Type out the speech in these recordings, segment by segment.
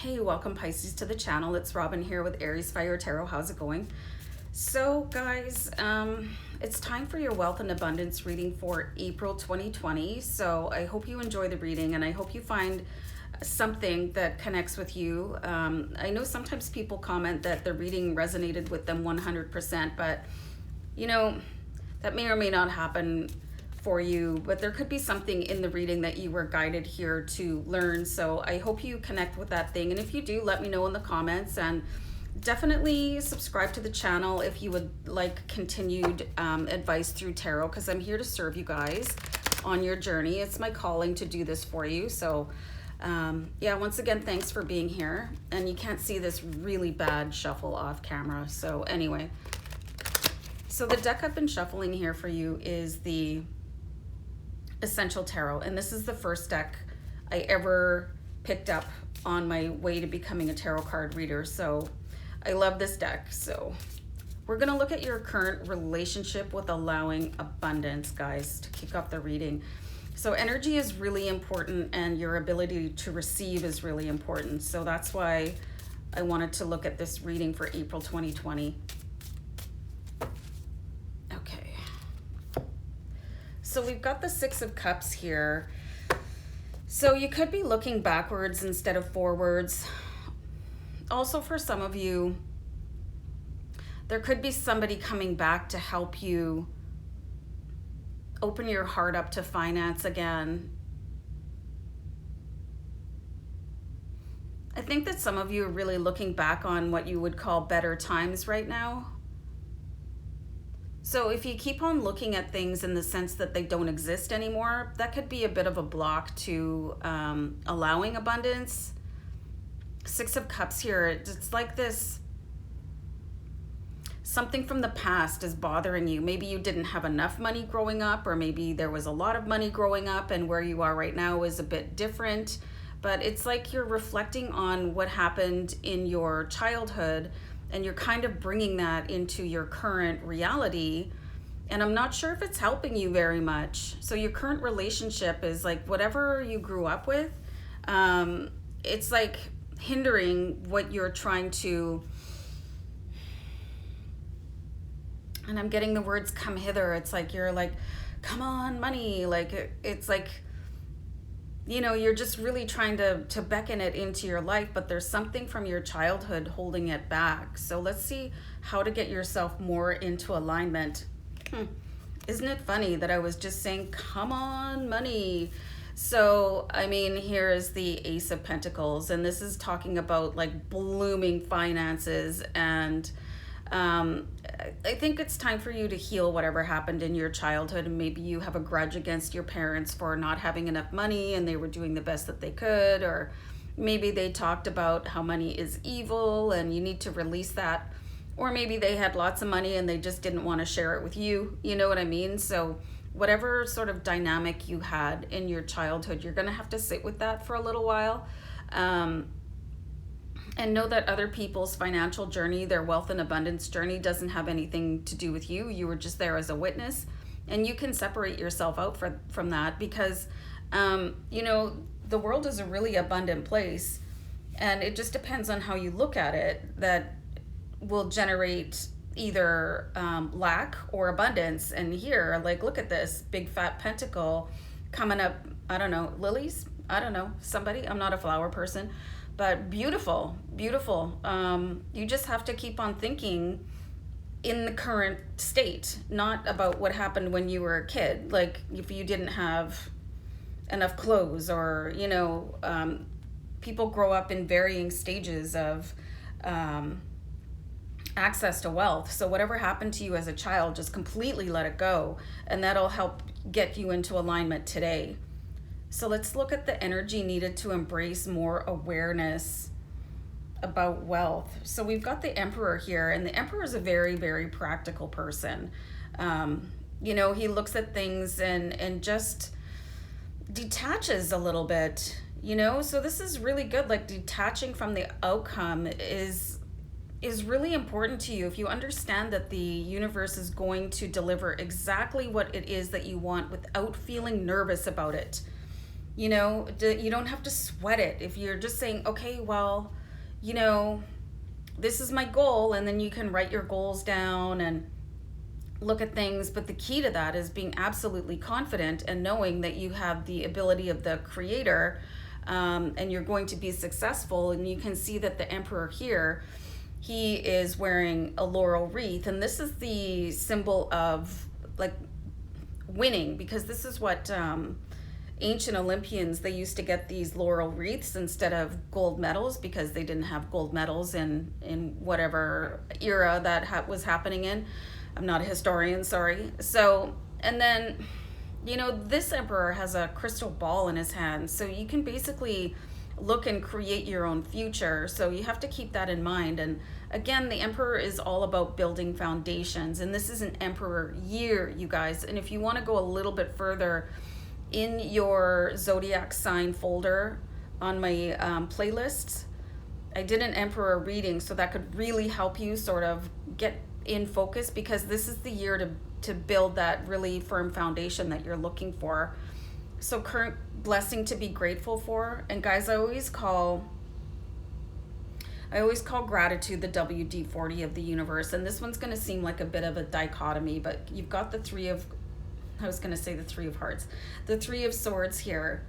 Hey, welcome Pisces to the channel. It's Robin here with Aries Fire Tarot. How's it going? So guys, it's time for your wealth and abundance reading for April 2020. So I hope you enjoy the reading and I hope you find something that connects with you. I know sometimes people comment that the reading resonated with them 100%, but you know, that may or may not happen for you, but there could be something in the reading that you were guided here to learn. So I hope you connect with that thing. And if you do, let me know in the comments, and definitely subscribe to the channel if you would like continued advice through tarot, because I'm here to serve you guys on your journey. It's my calling to do this for you. So yeah, once again, thanks for being here. And you can't see this really bad shuffle off camera. So anyway, so the deck I've been shuffling here for you is the Essential Tarot, and this is the first deck I ever picked up on my way to becoming a tarot card reader. So I love this deck. So we're going to look at your current relationship with allowing abundance, guys, to kick off the reading. So energy is really important and your ability to receive is really important. So that's why I wanted to look at this reading for April 2020. So we've got the Six of Cups here. So you could be looking backwards instead of forwards. Also, for some of you, there could be somebody coming back to help you open your heart up to finance again. I think that some of you are really looking back on what you would call better times right now. So if you keep on looking at things in the sense that they don't exist anymore, that could be a bit of a block to allowing abundance. Six of Cups here, it's like this, something from the past is bothering you. Maybe you didn't have enough money growing up, or maybe there was a lot of money growing up and where you are right now is a bit different. But it's like you're reflecting on what happened in your childhood, and you're kind of bringing that into your current reality. And I'm not sure if it's helping you very much. So your current relationship is like whatever you grew up with, it's like hindering what you're trying to, and I'm getting the words come hither. It's like, you're like, come on, money. Like, it's like, you know, you're just really trying to beckon it into your life, but there's something from your childhood holding it back. So let's see how to get yourself more into alignment. Isn't it funny that I was just saying, come on, money? So, I mean, here is the Ace of Pentacles, and this is talking about like blooming finances. And I think it's time for you to heal whatever happened in your childhood. And maybe you have a grudge against your parents for not having enough money and they were doing the best that they could, or maybe they talked about how money is evil and you need to release that, or maybe they had lots of money and they just didn't want to share it with you. You know what I mean? So whatever sort of dynamic you had in your childhood, you're going to have to sit with that for a little while. And know that other people's financial journey, their wealth and abundance journey, doesn't have anything to do with you. You were just there as a witness, and you can separate yourself out from that, because you know, the world is a really abundant place, and it just depends on how you look at it that will generate either lack or abundance. And here, like, look at this big fat pentacle coming up. I don't know, lilies? I don't know, somebody. I'm not a flower person. But beautiful, beautiful. You just have to keep on thinking in the current state, not about what happened when you were a kid. Like if you didn't have enough clothes, or, you know, people grow up in varying stages of access to wealth. So whatever happened to you as a child, just completely let it go. And that'll help get you into alignment today. So let's look at the energy needed to embrace more awareness about wealth. So we've got the Emperor here, and the Emperor is a very, very practical person. You know, he looks at things and just detaches a little bit, you know? So this is really good. Like, detaching from the outcome is really important to you. If you understand that the universe is going to deliver exactly what it is that you want without feeling nervous about it. You know, you don't have to sweat it. If you're just saying, okay, well, you know, this is my goal, and then you can write your goals down and look at things. But the key to that is being absolutely confident and knowing that you have the ability of the creator, and you're going to be successful. And you can see that the emperor here, he is wearing a laurel wreath, and this is the symbol of like winning, because this is what ancient Olympians, they used to get these laurel wreaths instead of gold medals, because they didn't have gold medals in whatever era that was happening in. I'm not a historian, sorry. So, and then, you know, this emperor has a crystal ball in his hand, so you can basically look and create your own future. So you have to keep that in mind. And again, the emperor is all about building foundations, and this is an emperor year, you guys. And if you want to go a little bit further, in your zodiac sign folder on my playlists, I did an emperor reading, so that could really help you sort of get in focus, because this is the year to build that really firm foundation that you're looking for. So current blessing to be grateful for. And guys, I always call gratitude the WD-40 of the universe. And this one's going to seem like a bit of a dichotomy, but you've got the three of hearts, the three of swords here.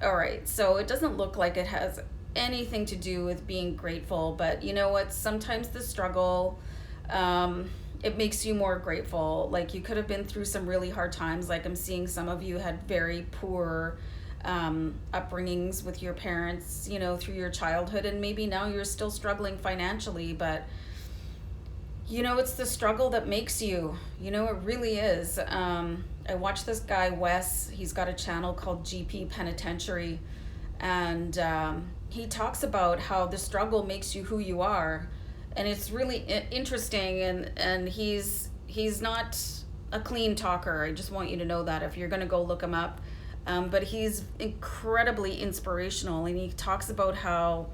All right, so it doesn't look like it has anything to do with being grateful, but you know what? Sometimes the struggle, it makes you more grateful. Like, you could have been through some really hard times. Like, I'm seeing some of you had very poor upbringings with your parents, you know, through your childhood, and maybe now you're still struggling financially, but you know, it's the struggle that makes you, you know, it really is. I watched this guy, Wes, he's got a channel called GP Penitentiary, and he talks about how the struggle makes you who you are. And it's really interesting, and he's not a clean talker. I just want you to know that if you're going to go look him up. But he's incredibly inspirational, and he talks about how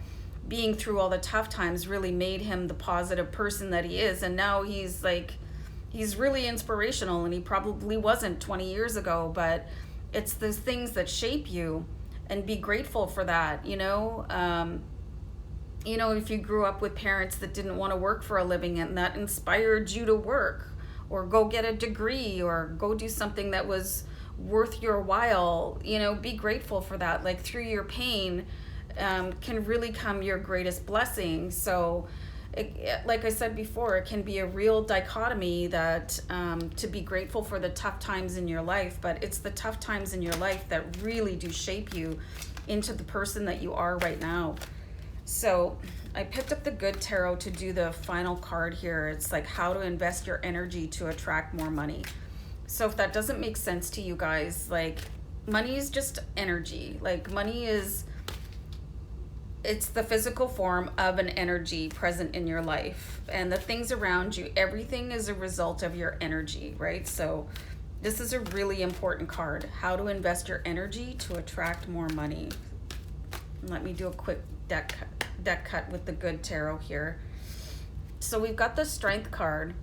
being through all the tough times really made him the positive person that he is. And now he's really inspirational, and he probably wasn't 20 years ago, but it's those things that shape you, and be grateful for that, you know. You know, if you grew up with parents that didn't want to work for a living, and that inspired you to work or go get a degree or go do something that was worth your while, you know, be grateful for that. Like, through your pain can really come your greatest blessing. So like I said before, it can be a real dichotomy that to be grateful for the tough times in your life, but it's the tough times in your life that really do shape you into the person that you are right now. So I picked up the Good Tarot to do the final card here. It's like how to invest your energy to attract more money. So if that doesn't make sense to you guys, like, money is just energy. Like, money is, it's the physical form of an energy present in your life, and the things around you, everything is a result of your energy, right? So this is a really important card, how to invest your energy to attract more money. Let me do a quick deck cut with the Good Tarot here. So we've got the Strength card.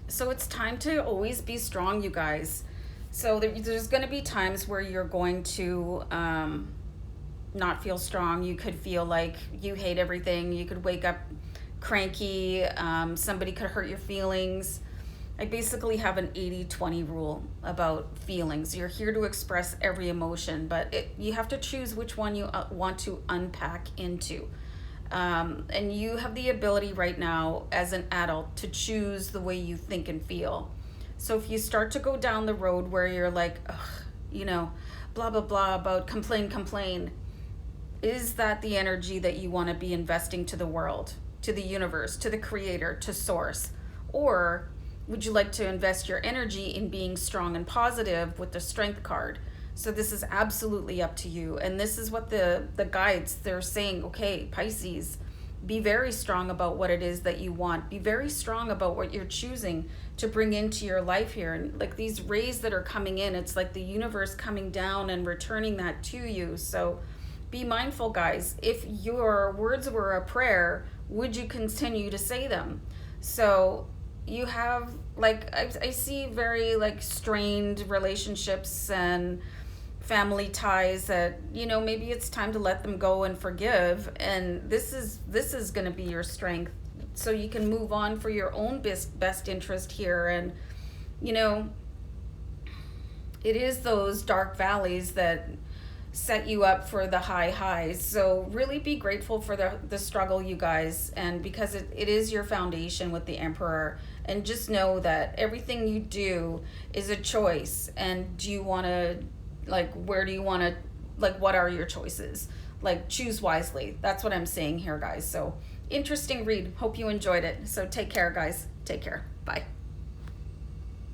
So it's time to always be strong, you guys. So there's going to be times where you're going to not feel strong. You could feel like you hate everything. You could wake up cranky. Somebody could hurt your feelings. I basically have an 80-20 rule about feelings. You're here to express every emotion, but you have to choose which one you want to unpack into. And you have the ability right now as an adult to choose the way you think and feel. So if you start to go down the road where you're like, ugh, you know, blah, blah, blah, about complain, is that the energy that you want to be investing to the world, to the universe, to the creator, to source? Or would you like to invest your energy in being strong and positive with the Strength card? So this is absolutely up to you. And this is what the guides, they're saying, okay, Pisces, be very strong about what it is that you want. Be very strong about what you're choosing to bring into your life here. And like these rays that are coming in, it's like the universe coming down and returning that to you. So be mindful, guys. If your words were a prayer, would you continue to say them? So you have, like, I see very like strained relationships and family ties that, you know, maybe it's time to let them go and forgive. And this is going to be your strength, so you can move on for your own best interest here. And, you know, it is those dark valleys that set you up for the high highs. So really be grateful for the struggle, you guys, and because it is your foundation with the Emperor. And just know that everything you do is a choice. And do you want to, like, where do you want to, like, what are your choices? Like, choose wisely. That's what I'm saying here, guys. So interesting read. Hope you enjoyed it. So take care, guys. Take care. Bye.